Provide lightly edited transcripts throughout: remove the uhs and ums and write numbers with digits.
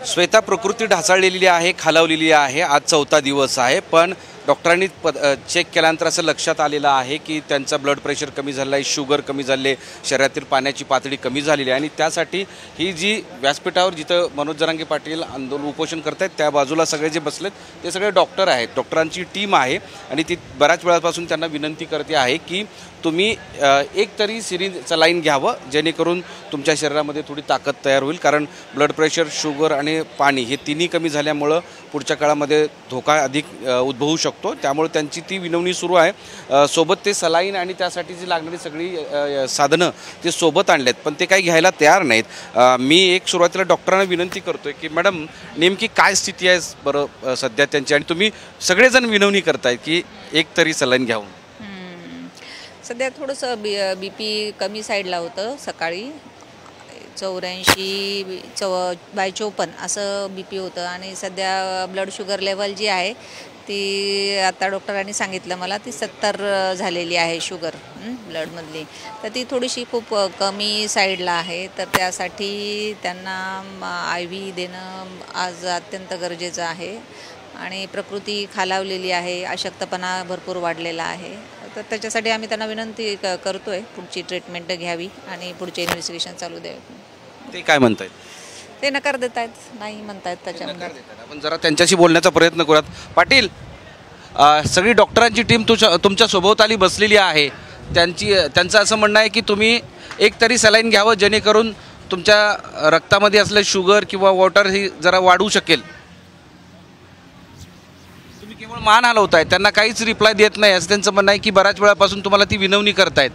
श्वेता प्रकृती ढासळलेली आहे, खालावलेली आहे। आज चौथा दिवस आहे, पण डॉक्टरांनी चेक केल्यानंतर असं लक्षात आलेलं आहे की त्यांचा ब्लड प्रेशर कमी झालं आहे, शुगर कमी झाले आहे, शरीरातील पाण्याची पातळी कमी झालेली आहे। आणि त्यासाठी ही जी व्यासपीठावर जिथं मनोज जरांगे पाटील आंदोलन उपोषण करतात त्या बाजूला सगळे जे बसलेत ते सगळे डॉक्टर आहेत, डॉक्टरांची टीम आहे। आणि ती बऱ्याच वेळापासून त्यांना विनंती करते आहे की तुम्ही एक तरी सिरिंज सलाईन घ्यावं, जेणेकरून तुमच्या शरीरामध्ये थोडी ताकद तयार होईल। कारण ब्लड प्रेशर, शुगर आणि पाणी हे तिन्ही कमी झाल्यामुळं पुढच्या काळामध्ये धोका अधिक उद्भवू शकतो। त्यामुळे त्यांची ती विनवणी सुरू आहे। सोबत ते सलाईन आणि त्यासाठी जी लागणारी सगळी साधनं ते सोबत आणलेत, पण ते काही घ्यायला तयार नाहीत। मी एक सुरुवातीला डॉक्टरांना विनंती करतोय की मॅडम नेमकी काय स्थिती आहे बरं सध्या त्यांची, आणि तुम्ही सगळेजण विनवणी करतायत की एक तरी सलाईन घ्यावं। सध्या थोडंसं BP कमी साईडला होतं, सकाळी 84/54 असं BP होतं। आणि सध्या ब्लड शुगर लेवल जी आहे ती आता डॉक्टरांनी सांगितलं मला ती 70 झालेली आहे शुगर ब्लडमधली। तर ती थोडीशी खूप कमी साईडला आहे, तर त्यासाठी त्यांना IV देणं आज अत्यंत गरजेचं आहे। आणि प्रकृती खालावलेली आहे, अशक्तपणा भरपूर वाढलेला आहे, तर त्याच्यासाठी आम्ही त्यांना विनंती करतोय पुढची ट्रीटमेंट घ्यावी आणि पुढचे इन्व्हेस्टिगेशन चालू द्यावे। ते काय म्हणतायत? ते नकार देत आहेत, नाही म्हणतायत त्याच्यामध्ये। आपण जरा त्यांच्याशी बोलण्याचा प्रयत्न करूयात। पाटील, सगळी डॉक्टरांची टीम तुमच्या सोबताली बसलेली आहे, त्यांचं असं म्हणणं आहे की तुम्ही एक तरी सलाईन घ्यावं, जेणेकरून तुमच्या रक्तामध्ये असलेलं शुगर किंवा वॉटर ही जरा वाढू शकेल। तुम्ही केवळ मान हलवताय, त्यांना काहीच रिप्लाय देत नाही असं त्यांचं म्हणणं आहे की बऱ्याच वेळापासून तुम्हाला ती विनवणी करतायत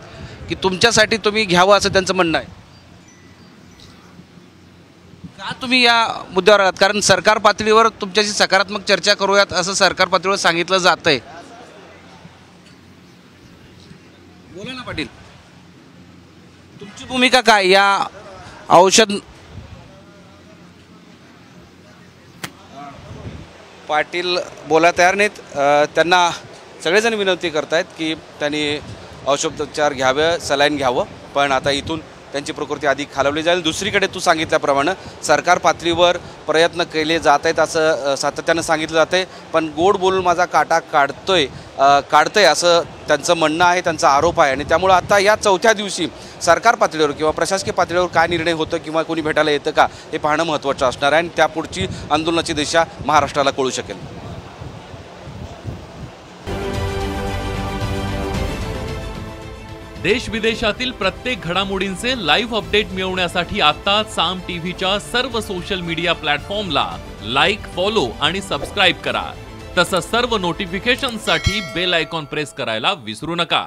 की तुमच्यासाठी तुम्ही घ्यावं असं त्यांचं म्हणणं आहे। का तुम्ही या मुद्द्यावर आहात? कारण सरकार पातळीवर तुमच्याशी सकारात्मक चर्चा करूयात असं सरकार पातळीवर सांगितलं जातंय। बोला ना पाटील, तुमची भूमिका काय या औषध? पाटील बोला तयार नाहीत। त्यांना सगळेजण विनंती करतायत की त्यांनी औषधोपचार घ्यावे, सलाईन घ्यावं, पण आता इथून त्यांची प्रकृती अधिक खालावली जाईल। दुसरीकडे तू सांगितल्याप्रमाणे सरकार पातळीवर प्रयत्न केले जात आहेत असं सातत्यानं सांगितलं जातं आहे, पण गोड बोलून माझा काटा काढतंय असं त्यांचं म्हणणं आहे, त्यांचा आरोप आहे। आणि त्यामुळे आता या चौथ्या दिवशी सरकार पातळीवर किंवा प्रशासकीय पातळीवर काय निर्णय होतं किंवा कोणी भेटायला येतं का हे पाहणं महत्त्वाचं असणार आहे, आणि त्यापुढची आंदोलनाची दिशा महाराष्ट्राला कळू शकेल। देश विदेशातील प्रत्येक घडामोडींचे लाईव्ह अपडेट मिळवण्यासाठी आता साम टीव्हीच्या सर्व सोशल मीडिया प्लॅटफॉर्मला लाईक, फॉलो आणि सबस्क्राईब करा। तसंच सर्व नोटिफिकेशनसाठी बेल आयकॉन प्रेस करायला विसरू नका।